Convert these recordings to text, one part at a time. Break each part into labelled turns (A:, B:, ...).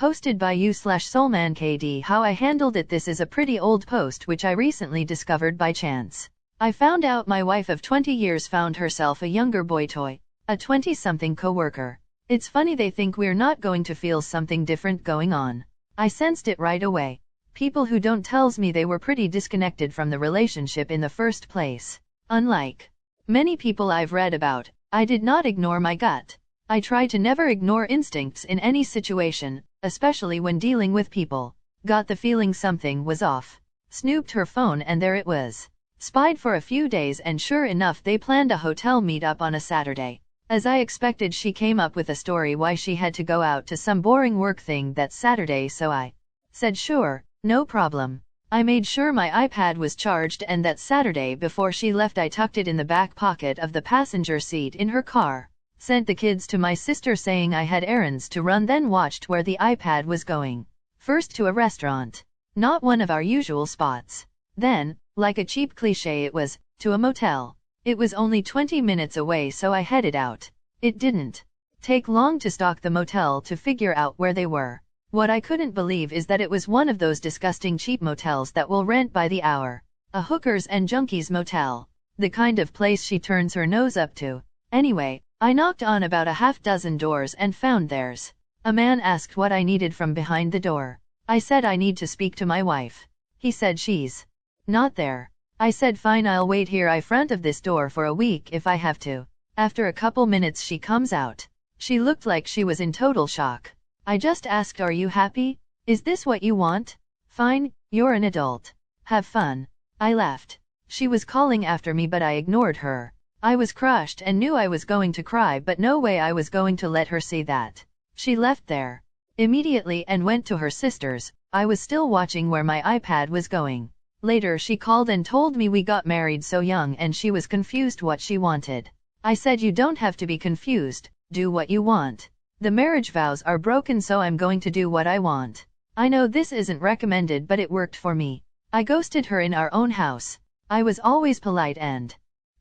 A: Posted by you/soulmankd. How I handled it. This is a pretty old post which I recently discovered by chance. I found out my wife of 20 years found herself a younger boy toy, a 20-something coworker. It's funny they think we're not going to feel something different going on. I sensed it right away. People who don't tells me they were pretty disconnected from the relationship in the first place. Unlike many people I've read about, I did not ignore my gut. I try to never ignore instincts in any situation, especially when dealing with people. Got the feeling something was off. Snooped her phone and there it was. Spied for a few days and sure enough they planned a hotel meetup on a Saturday. As I expected, she came up with a story why she had to go out to some boring work thing that Saturday, so I said sure, no problem. I made sure my iPad was charged and that Saturday before she left I tucked it in the back pocket of the passenger seat in her car. Sent the kids to my sister saying I had errands to run, then watched where the iPad was going. First to a restaurant. Not one of our usual spots. Then, like a cheap cliche, it was, to a motel. It was only 20 minutes away, so I headed out. It didn't take long to stalk the motel to figure out where they were. What I couldn't believe is that it was one of those disgusting cheap motels that will rent by the hour. A hookers and junkies motel. The kind of place she turns her nose up to. Anyway, I knocked on about a half-dozen doors and found theirs. A man asked what I needed from behind the door. I said I need to speak to my wife. He said she's not there. I said fine, I'll wait here in front of this door for a week if I have to. After a couple minutes she comes out. She looked like she was in total shock. I just asked, are you happy? Is this what you want? Fine, you're an adult. Have fun. I left. She was calling after me but I ignored her. I was crushed and knew I was going to cry, but no way I was going to let her see that. She left there immediately and went to her sister's. I was still watching where my iPad was going. Later she called and told me we got married so young and she was confused what she wanted. I said you don't have to be confused, do what you want. The marriage vows are broken, so I'm going to do what I want. I know this isn't recommended but it worked for me. I ghosted her in our own house. I was always polite and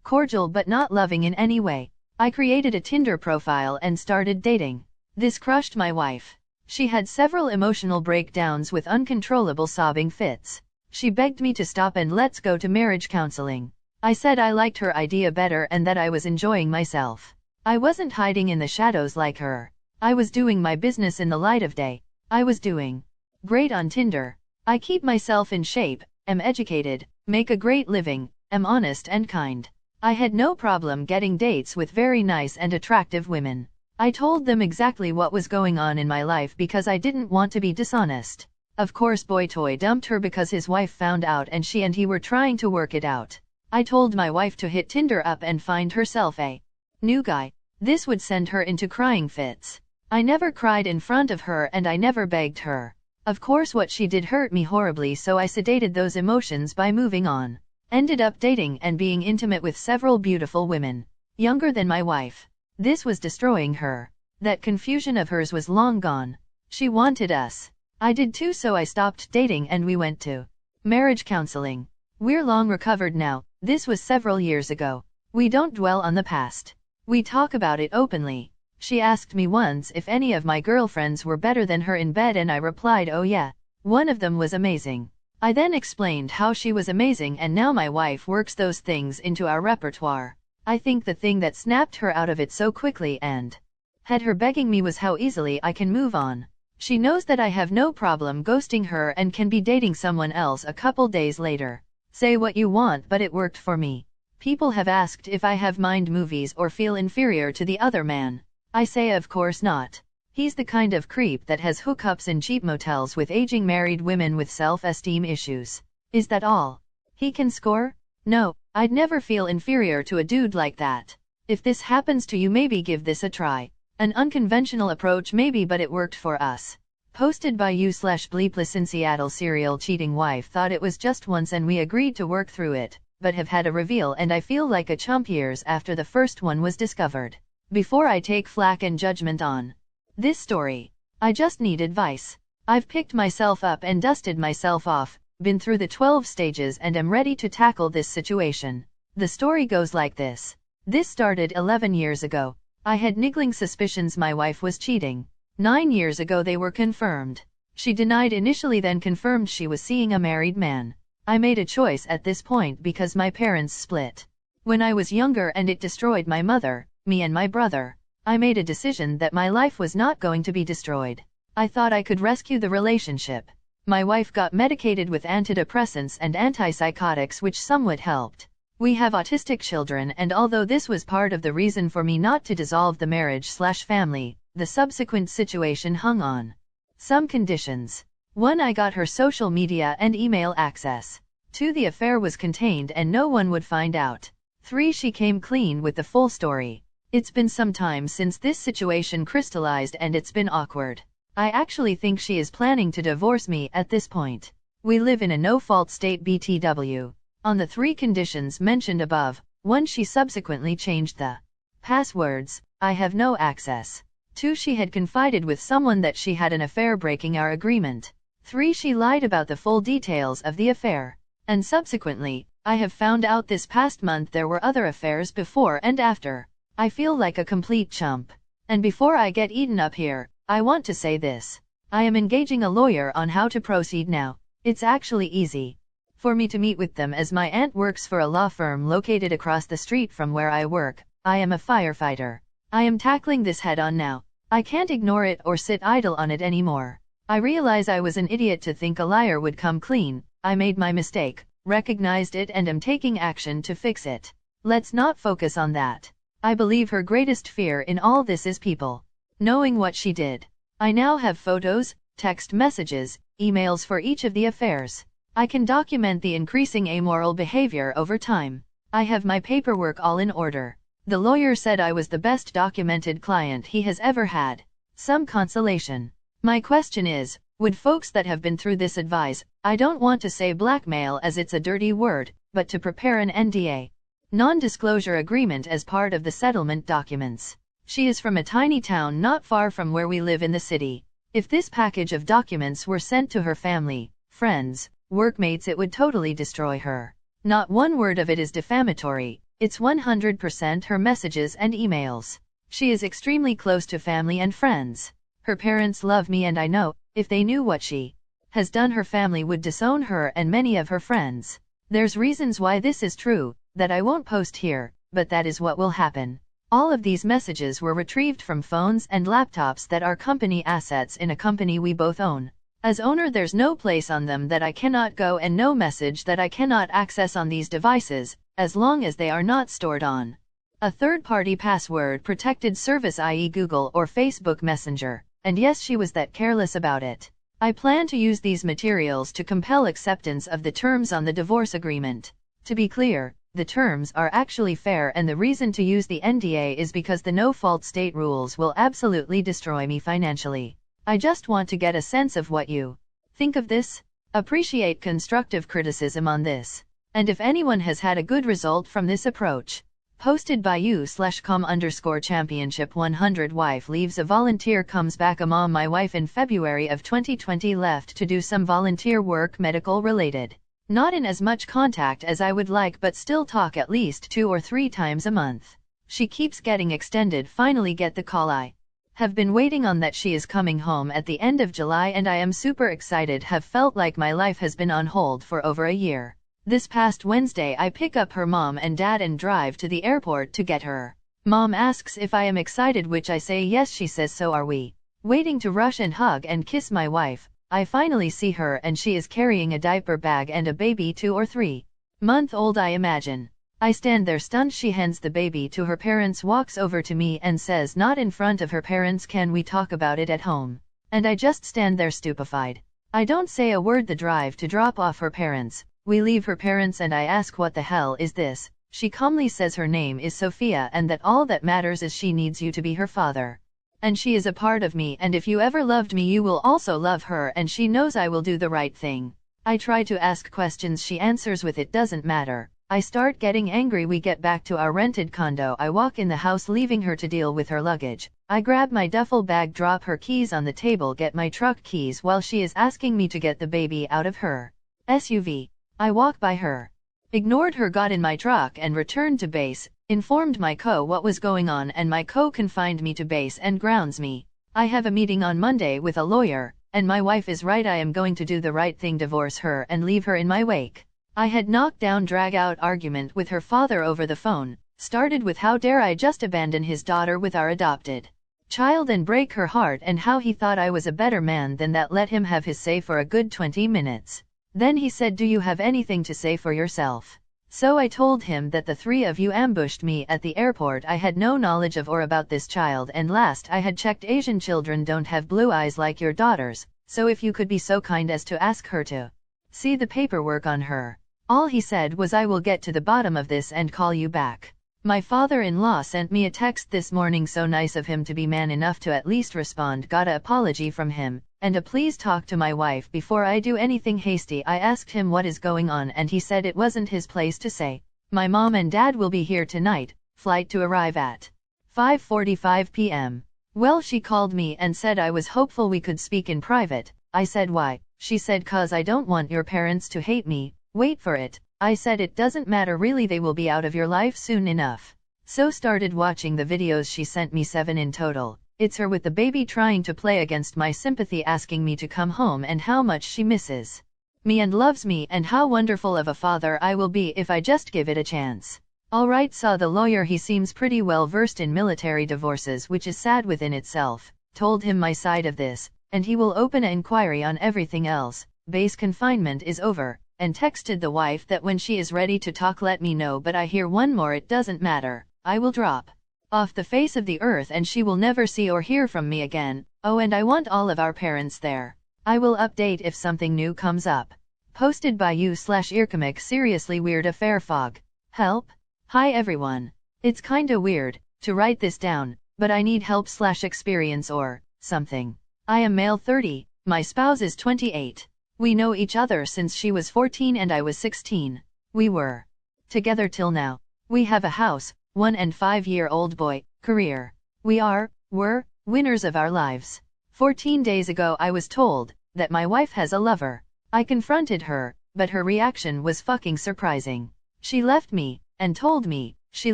A: cordial but not loving in any way. I created a Tinder profile and started dating. This crushed my wife. She had several emotional breakdowns with uncontrollable sobbing fits. She begged me to stop and let's go to marriage counseling. I said I liked her idea better and that I was enjoying myself. I wasn't hiding in the shadows like her. I was doing my business in the light of day. I was doing great on Tinder. I keep myself in shape, am educated, make a great living, am honest and kind. I had no problem getting dates with very nice and attractive women. I told them exactly what was going on in my life because I didn't want to be dishonest. Of course boy toy dumped her because his wife found out and she and he were trying to work it out. I told my wife to hit Tinder up and find herself a new guy. This would send her into crying fits. I never cried in front of her and I never begged her. Of course what she did hurt me horribly, so I sedated those emotions by moving on. Ended up dating and being intimate with several beautiful women, younger than my wife. This was destroying her. That confusion of hers was long gone. She wanted us. I did too, so I stopped dating and we went to marriage counseling. We're long recovered now. This was several years ago. We don't dwell on the past. We talk about it openly. She asked me once if any of my girlfriends were better than her in bed and I replied, oh yeah. One of them was amazing. I then explained how she was amazing and now my wife works those things into our repertoire. I think the thing that snapped her out of it so quickly and had her begging me was how easily I can move on. She knows that I have no problem ghosting her and can be dating someone else a couple days later. Say what you want, but it worked for me. People have asked if I have mind movies or feel inferior to the other man. I say of course not. He's the kind of creep that has hookups in cheap motels with aging married women with self-esteem issues. Is that all he can score? No, I'd never feel inferior to a dude like that. If this happens to you, maybe give this a try. An unconventional approach maybe, but it worked for us. Posted by you/Bleepless in Seattle. Serial cheating wife thought it was just once and we agreed to work through it, but have had a reveal and I feel like a chump years after the first one was discovered. Before I take flack and judgment on this story, I just need advice. I've picked myself up and dusted myself off, been through the 12 stages and am ready to tackle this situation. The story goes like this. This started 11 years ago. I had niggling suspicions my wife was cheating. 9 years ago they were confirmed. She denied initially, then confirmed she was seeing a married man. I made a choice at this point because my parents split when I was younger and it destroyed my mother, me and my brother. I made a decision that my life was not going to be destroyed. I thought I could rescue the relationship. My wife got medicated with antidepressants and antipsychotics, which somewhat helped. We have autistic children, and although this was part of the reason for me not to dissolve the marriage/family, the subsequent situation hung on some conditions. 1. I got her social media and email access. 2. The affair was contained and no one would find out. 3. She came clean with the full story. It's been some time since this situation crystallized and it's been awkward. I actually think she is planning to divorce me at this point. We live in a no-fault state BTW. On the 3 conditions mentioned above, 1. She subsequently changed the passwords. I have no access. 2. She had confided with someone that she had an affair, breaking our agreement. 3. She lied about the full details of the affair. And subsequently, I have found out this past month there were other affairs before and after. I feel like a complete chump. And before I get eaten up here, I want to say this. I am engaging a lawyer on how to proceed now. It's actually easy for me to meet with them as my aunt works for a law firm located across the street from where I work. I am a firefighter. I am tackling this head on now. I can't ignore it or sit idle on it anymore. I realize I was an idiot to think a liar would come clean. I made my mistake, recognized it, and am taking action to fix it. Let's not focus on that. I believe her greatest fear in all this is people knowing what she did. I now have photos, text messages, emails for each of the affairs. I can document the increasing amoral behavior over time. I have my paperwork all in order. The lawyer said I was the best documented client he has ever had. Some consolation. My question is, would folks that have been through this advise, I don't want to say blackmail as it's a dirty word, but to prepare an NDA, non-disclosure agreement, as part of the settlement documents? She is from a tiny town not far from where we live in the city. If this package of documents were sent to her family, friends, workmates, it would totally destroy her. Not one word of it is defamatory. It's 100% her messages and emails. She is extremely close to family and friends. Her parents love me, and I know, if they knew what she has done, her family would disown her and many of her friends. There's reasons why this is true, that I won't post here, but that is what will happen. All of these messages were retrieved from phones and laptops that are company assets in a company we both own. As owner, there's no place on them that I cannot go and no message that I cannot access on these devices, as long as they are not stored on a third-party password-protected service, i.e. Google or Facebook Messenger. And yes, she was that careless about it. I plan to use these materials to compel acceptance of the terms on the divorce agreement. To be clear, the terms are actually fair, and the reason to use the NDA is because the no-fault state rules will absolutely destroy me financially. I just want to get a sense of what you think of this. Appreciate constructive criticism on this. And if anyone has had a good result from this approach. Posted by you/com_championship 100. Wife leaves a volunteer, comes back a mom. My wife in February of 2020 left to do some volunteer work, medical related. Not in as much contact as I would like, but still talk at least 2 or 3 times a month. She keeps getting extended. Finally get the call I have been waiting on, that she is coming home at the end of July, and I am super excited. Have felt like my life has been on hold for over a year. This past Wednesday I pick up her mom and dad and drive to the airport to get her. Mom asks if I am excited, which I say yes. She says, so are we. Waiting to rush and hug and kiss my wife. I finally see her and she is carrying a diaper bag and a baby 2 or 3 month old, I imagine. I stand there stunned. She hands the baby to her parents, walks over to me and says, not in front of her parents, can we talk about it at home? And I just stand there stupefied. I don't say a word. The drive to drop off her parents. We leave her parents and I ask, what the hell is this? She calmly says her name is Sophia and that all that matters is she needs you to be her father. And she is a part of me, and if you ever loved me you will also love her, and she knows I will do the right thing. I try to ask questions. She answers with, it doesn't matter. I start getting angry. We get back to our rented condo. I walk in the house, leaving her to deal with her luggage. I grab my duffel bag, drop her keys on the table, get my truck keys while she is asking me to get the baby out of her SUV. I walk by her, ignored her, got in my truck and returned to base, informed my co what was going on, and my co confined me to base and grounds me. I have a meeting on Monday with a lawyer, and my wife is right. I am going to do the right thing, divorce her and leave her in my wake. I had knockdown drag-out argument with her father over the phone, started with how dare I just abandon his daughter with our adopted child and break her heart, and how he thought I was a better man than that. Let him have his say for a good 20 minutes. Then he said, do you have anything to say for yourself? So I told him that the three of you ambushed me at the airport. I had no knowledge of or about this child, and last I had checked, Asian children don't have blue eyes like your daughters, so if you could be so kind as to ask her to see the paperwork on her. All he said was, I will get to the bottom of this and call you back. My father-in-law sent me a text this morning. So nice of him to be man enough to at least respond. Got an apology from him, and a please talk to my wife before I do anything hasty. I asked him what is going on, and he said it wasn't his place to say. My mom and dad will be here tonight, flight to arrive at 5:45 p.m. Well, she called me and said I was hopeful we could speak in private. I said why? She said, cause I don't want your parents to hate me. Wait for it. I said it doesn't matter really, they will be out of your life soon enough. So started watching the videos. She sent me 7 in total. It's her with the baby trying to play against my sympathy, asking me to come home and how much she misses me and loves me, and how wonderful of a father I will be if I just give it a chance. Alright, saw the lawyer. He seems pretty well versed in military divorces, which is sad within itself. Told him my side of this, and he will open an inquiry on everything else. Base confinement is over, and texted the wife that when she is ready to talk let me know. But I hear one more, it doesn't matter, I will drop off the face of the earth and she will never see or hear from me again. Oh, and I want all of our parents there. I will update if something new comes up. Posted by you/earcomic. Seriously weird affair fog. Help? Hi everyone. It's kinda weird to write this down, but I need help/experience or something. I am male 30, my spouse is 28. We know each other since she was 14 and I was 16. We were together till now. We have a house, 1 and 5-year-old boy. Career. Were winners of our lives. 14 days ago I was told that my wife has a lover. I confronted her, but her reaction was fucking surprising. She left me and told me she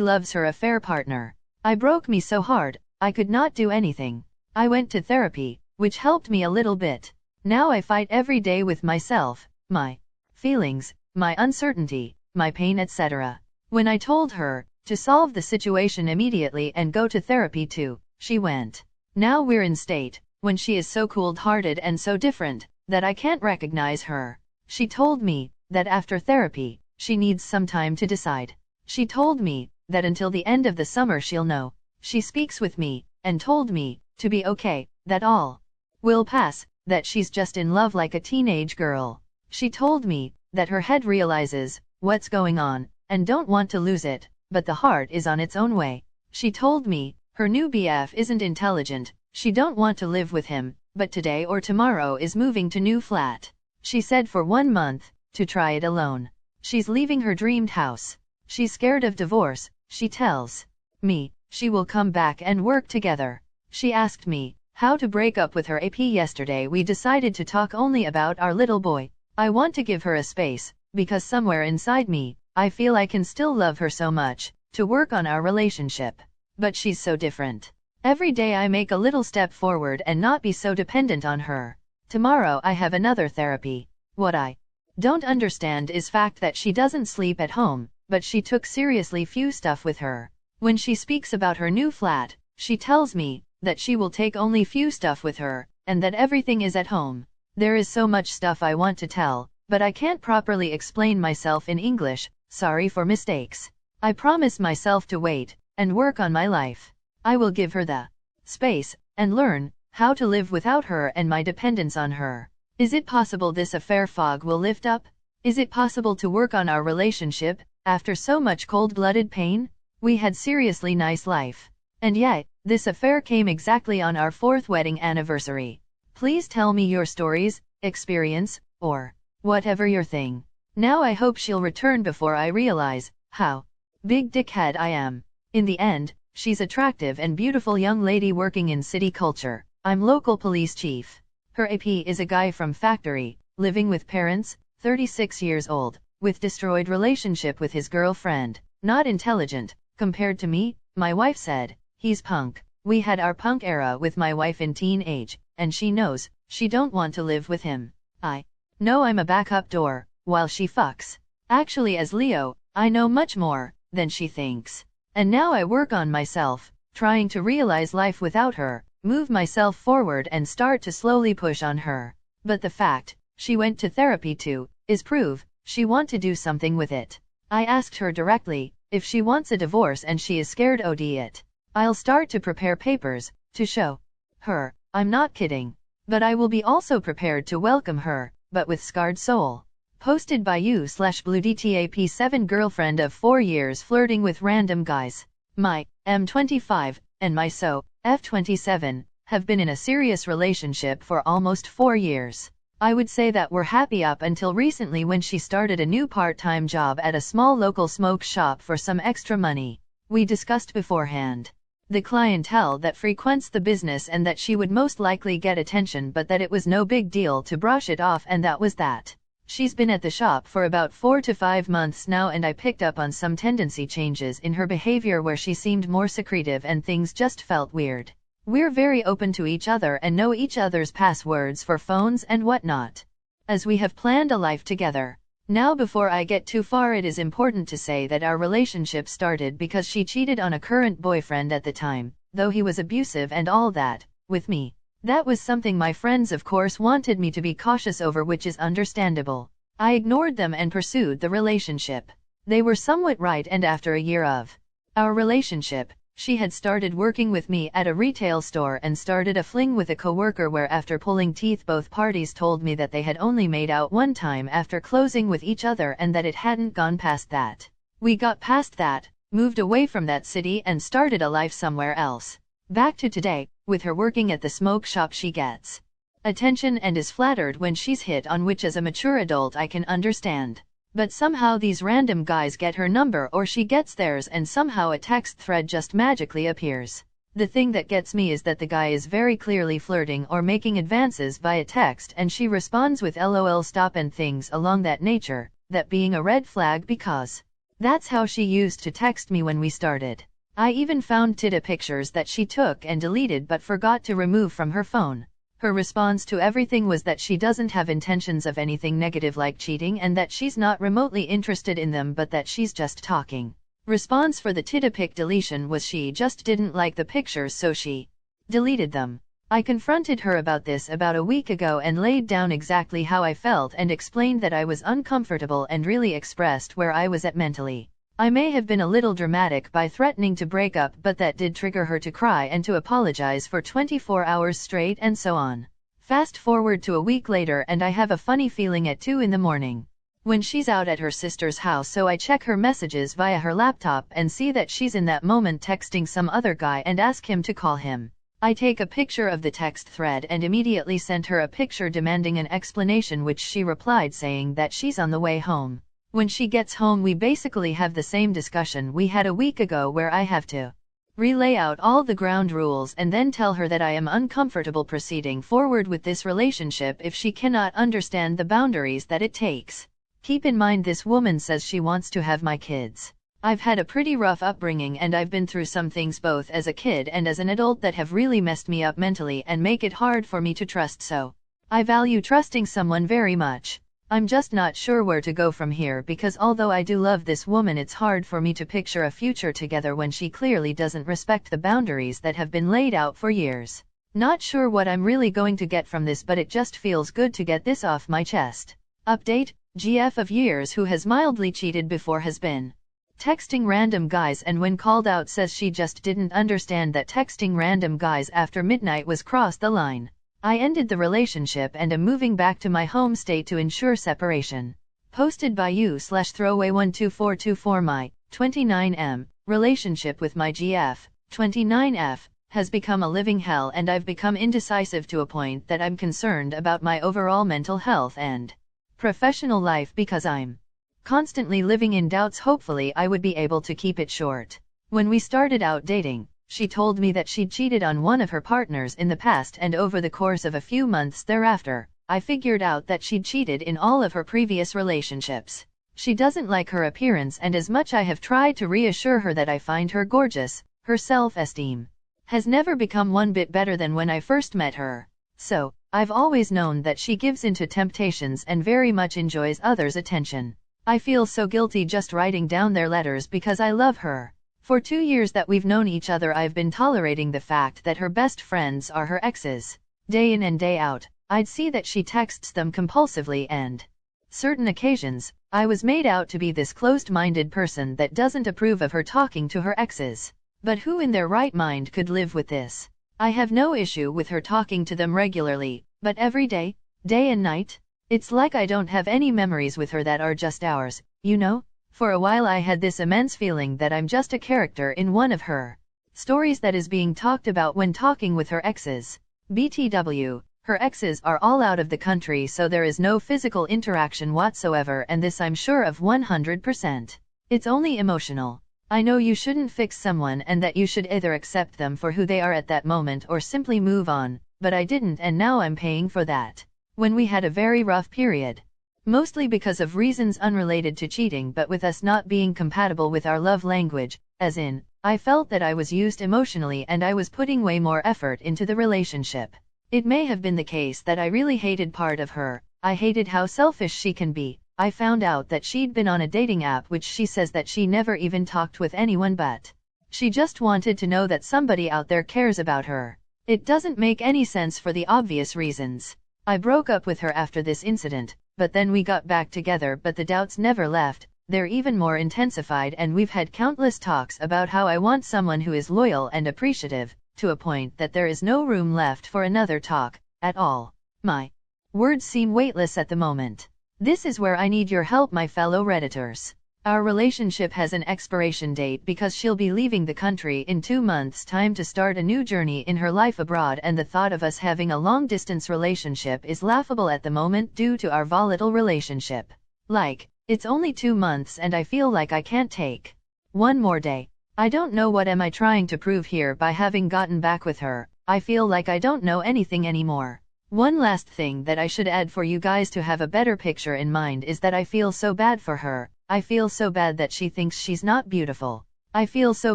A: loves her affair partner. I broke me so hard, I could not do anything. I went to therapy, which helped me a little bit. Now I fight every day with myself, my feelings, my uncertainty, my pain, etc. When I told her to solve the situation immediately and go to therapy too, she went. Now we're in state when she is so cold-hearted and so different that I can't recognize her. She told me that after therapy, she needs some time to decide. She told me that until the end of the summer she'll know. She speaks with me and told me to be okay, that all will pass, that she's just in love like a teenage girl. She told me that her head realizes what's going on and don't want to lose it, but the heart is on its own way. She told me her new BF isn't intelligent, she don't want to live with him, but today or tomorrow is moving to new flat. She said for 1 month to try it alone. She's leaving her dreamed house. She's scared of divorce. She tells me she will come back and work together. She asked me how to break up with her AP. Yesterday we decided to talk only about our little boy. I want to give her a space, because somewhere inside me, I feel I can still love her so much, to work on our relationship. But she's so different. Every day I make a little step forward and not be so dependent on her. Tomorrow I have another therapy. What I don't understand is fact that she doesn't sleep at home, but she took seriously few stuff with her. When she speaks about her new flat, she tells me that she will take only few stuff with her, and that everything is at home. There is so much stuff I want to tell, but I can't properly explain myself in English. Sorry for mistakes. I promise myself to wait and work on my life. I will give her the space and learn how to live without her and my dependence on her. Is it possible this affair fog will lift up? Is it possible to work on our relationship after so much cold-blooded pain? We had seriously nice life. And yet, this affair came exactly on our 4th wedding anniversary. Please tell me your stories, experience, or whatever your thing. Now I hope she'll return before I realize how big dickhead I am. In the end, she's attractive and beautiful young lady working in city culture. I'm local police chief. Her AP is a guy from factory, living with parents, 36 years old, with destroyed relationship with his girlfriend. Not intelligent, compared to me, my wife said. He's punk. We had our punk era with my wife in teen age, and she knows she don't want to live with him. I know I'm a backup door while she fucks. Actually, as Leo, I know much more than she thinks. And now I work on myself, trying to realize life without her, move myself forward and start to slowly push on her. But the fact she went to therapy too is proof she want to do something with it. I asked her directly if she wants a divorce and she is scared OD it. I'll start to prepare papers to show her I'm not kidding. But I will be also prepared to welcome her, but with scarred soul. Posted by u/BlueDTAP7 girlfriend of 4 years flirting with random guys. My M25 and my F27 have been in a serious relationship for almost 4 years. I would say that we're happy up until recently when she started a new part-time job at a small local smoke shop for some extra money. We discussed beforehand the clientele that frequents the business and that she would most likely get attention, but that it was no big deal to brush it off, and that was that. She's been at the shop for about 4 to 5 months now, and I picked up on some tendency changes in her behavior where she seemed more secretive and things just felt weird. We're very open to each other and know each other's passwords for phones and whatnot, as we have planned a life together. Now, before I get too far, it is important to say that our relationship started because she cheated on a current boyfriend at the time, though he was abusive and all that, with me. That was something my friends of course wanted me to be cautious over, which is understandable. I ignored them and pursued the relationship. They were somewhat right, and after a year of our relationship, she had started working with me at a retail store and started a fling with a coworker where, after pulling teeth, both parties told me that they had only made out one time after closing with each other and that it hadn't gone past that. We got past that, moved away from that city and started a life somewhere else. Back to today, with her working at the smoke shop, she gets attention and is flattered when she's hit on, which as a mature adult I can understand. But somehow these random guys get her number or she gets theirs, and somehow a text thread just magically appears. The thing that gets me is that the guy is very clearly flirting or making advances via text, and she responds with LOL, stop, and things along that nature, that being a red flag because that's how she used to text me when we started. I even found AITA pictures that she took and deleted but forgot to remove from her phone. Her response to everything was that she doesn't have intentions of anything negative like cheating and that she's not remotely interested in them, but that she's just talking. Response for the AITA pic deletion was she just didn't like the pictures, so she deleted them. I confronted her about this about a week ago and laid down exactly how I felt and explained that I was uncomfortable and really expressed where I was at mentally. I may have been a little dramatic by threatening to break up, but that did trigger her to cry and to apologize for 24 hours straight and so on. Fast forward to a week later and I have a funny feeling at 2 in the morning. When she's out at her sister's house, so I check her messages via her laptop and see that she's in that moment texting some other guy and ask him to call him. I take a picture of the text thread and immediately sent her a picture demanding an explanation, which she replied saying that she's on the way home. When she gets home, we basically have the same discussion we had a week ago, where I have to relay out all the ground rules and then tell her that I am uncomfortable proceeding forward with this relationship if she cannot understand the boundaries that it takes. Keep in mind, this woman says she wants to have my kids. I've had a pretty rough upbringing and I've been through some things both as a kid and as an adult that have really messed me up mentally and make it hard for me to trust, so I value trusting someone very much. I'm just not sure where to go from here, because although I do love this woman, it's hard for me to picture a future together when she clearly doesn't respect the boundaries that have been laid out for years. Not sure what I'm really going to get from this, but it just feels good to get this off my chest. Update: GF of years who has mildly cheated before has been texting random guys, and when called out says she just didn't understand that texting random guys after midnight was cross the line. I ended the relationship and am moving back to my home state to ensure separation. Posted by u/throwaway12424. My 29M relationship with my GF 29F has become a living hell, and I've become indecisive to a point that I'm concerned about my overall mental health and professional life because I'm constantly living in doubts. Hopefully I would be able to keep it short. When we started out dating, she told me that she'd cheated on one of her partners in the past, and over the course of a few months thereafter, I figured out that she'd cheated in all of her previous relationships. She doesn't like her appearance, and as much I have tried to reassure her that I find her gorgeous, her self-esteem has never become one bit better than when I first met her. So, I've always known that she gives into temptations and very much enjoys others' attention. I feel so guilty just writing down their letters because I love her. For 2 years that we've known each other, I've been tolerating the fact that her best friends are her exes. Day in and day out, I'd see that she texts them compulsively, and certain occasions, I was made out to be this closed-minded person that doesn't approve of her talking to her exes. But who in their right mind could live with this? I have no issue with her talking to them regularly, but every day, day and night? It's like I don't have any memories with her that are just ours, you know? For a while I had this immense feeling that I'm just a character in one of her stories that is being talked about when talking with her exes. BTW, her exes are all out of the country, so there is no physical interaction whatsoever, and this I'm sure of 100%. It's only emotional. I know you shouldn't fix someone and that you should either accept them for who they are at that moment or simply move on, but I didn't, and now I'm paying for that. When we had a very rough period. Mostly because of reasons unrelated to cheating, but with us not being compatible with our love language, as in, I felt that I was used emotionally and I was putting way more effort into the relationship. It may have been the case that I really hated part of her. I hated how selfish she can be. I found out that she'd been on a dating app which she says that she never even talked with anyone, but she just wanted to know that somebody out there cares about her. It doesn't make any sense for the obvious reasons. I broke up with her after this incident, but then we got back together, but the doubts never left. They're even more intensified, and we've had countless talks about how I want someone who is loyal and appreciative, to a point that there is no room left for another talk at all. My words seem weightless at the moment. This is where I need your help, my fellow Redditors. Our relationship has an expiration date because she'll be leaving the country in 2 months' time to start a new journey in her life abroad, and the thought of us having a long-distance relationship is laughable at the moment due to our volatile relationship. Like, it's only 2 months and I feel like I can't take one more day. I don't know what am I trying to prove here by having gotten back with her. I feel like I don't know anything anymore. One last thing that I should add for you guys to have a better picture in mind is that I feel so bad for her. I feel so bad that she thinks she's not beautiful. I feel so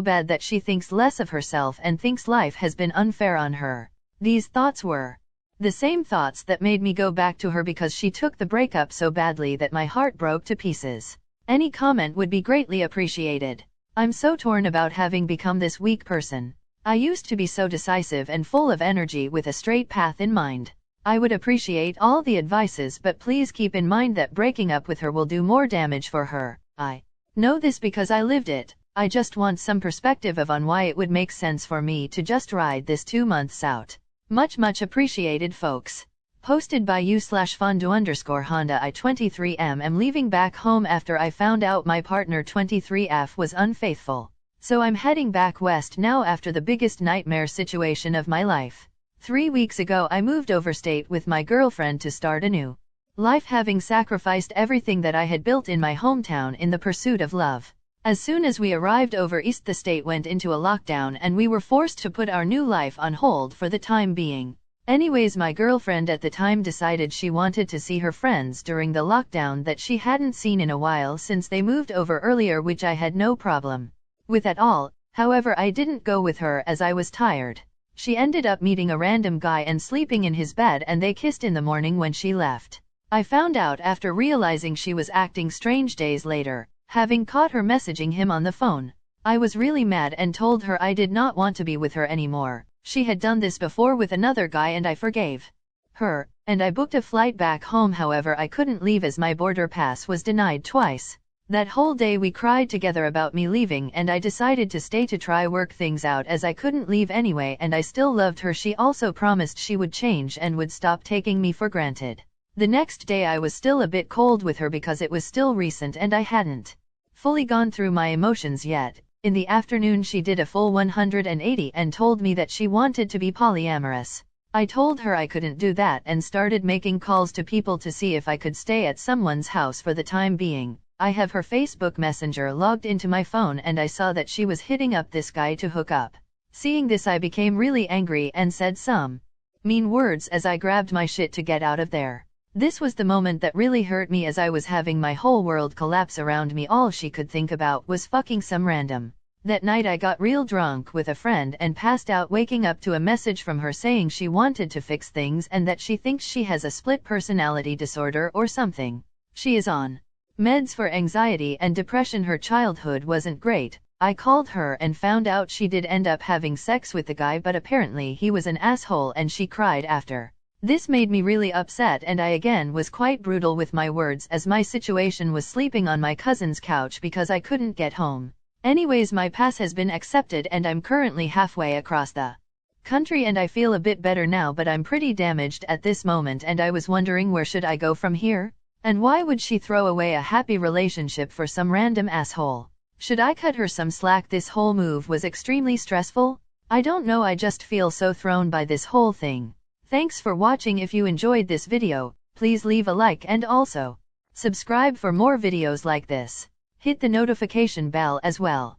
A: bad that she thinks less of herself and thinks life has been unfair on her. These thoughts were the same thoughts that made me go back to her because she took the breakup so badly that my heart broke to pieces. Any comment would be greatly appreciated. I'm so torn about having become this weak person. I used to be so decisive and full of energy with a straight path in mind. I would appreciate all the advices, but please keep in mind that breaking up with her will do more damage for her. I know this because I lived it. I just want some perspective on why it would make sense for me to just ride this 2 months out. Much appreciated, folks. Posted by you/Fondo_Honda. I 23M am leaving back home after I found out my partner 23F was unfaithful. So I'm heading back west now after the biggest nightmare situation of my life. 3 weeks ago I moved overstate with my girlfriend to start a new life, having sacrificed everything that I had built in my hometown in the pursuit of love. As soon as we arrived over east, the state went into a lockdown and we were forced to put our new life on hold for the time being. Anyways, my girlfriend at the time decided she wanted to see her friends during the lockdown that she hadn't seen in a while since they moved over earlier, which I had no problem with at all. However, I didn't go with her as I was tired. She ended up meeting a random guy and sleeping in his bed, and they kissed in the morning when she left. I found out after realizing she was acting strange days later, having caught her messaging him on the phone. I was really mad and told her I did not want to be with her anymore. She had done this before with another guy and I forgave her, and I booked a flight back home. However, I couldn't leave as my border pass was denied twice. That whole day we cried together about me leaving, and I decided to stay to try work things out as I couldn't leave anyway, and I still loved her. She also promised she would change and would stop taking me for granted. The next day I was still a bit cold with her because it was still recent and I hadn't fully gone through my emotions yet. In the afternoon she did a full 180 and told me that she wanted to be polyamorous. I told her I couldn't do that and started making calls to people to see if I could stay at someone's house for the time being. I have her Facebook Messenger logged into my phone and I saw that she was hitting up this guy to hook up. Seeing this, I became really angry and said some mean words as I grabbed my shit to get out of there. This was the moment that really hurt me, as I was having my whole world collapse around me. All she could think about was fucking some random That night I got real drunk with a friend and passed out, waking up to a message from her saying she wanted to fix things and that she thinks she has a split personality disorder or something. She is on meds for anxiety and depression. Her childhood wasn't great. I called her and found out she did end up having sex with the guy, but apparently he was an asshole, and she cried after. This made me really upset, and I again was quite brutal with my words, as my situation was sleeping on my cousin's couch because I couldn't get home. Anyways, my pass has been accepted and I'm currently halfway across the country and I feel a bit better now, but I'm pretty damaged at this moment and I was wondering, where should I go from here? And why would she throw away a happy relationship for some random asshole? Should I cut her some slack? This whole move was extremely stressful. I don't know, I just feel so thrown by this whole thing. Thanks for watching. If you enjoyed this video, please leave a like and also subscribe for more videos like this. Hit the notification bell as well.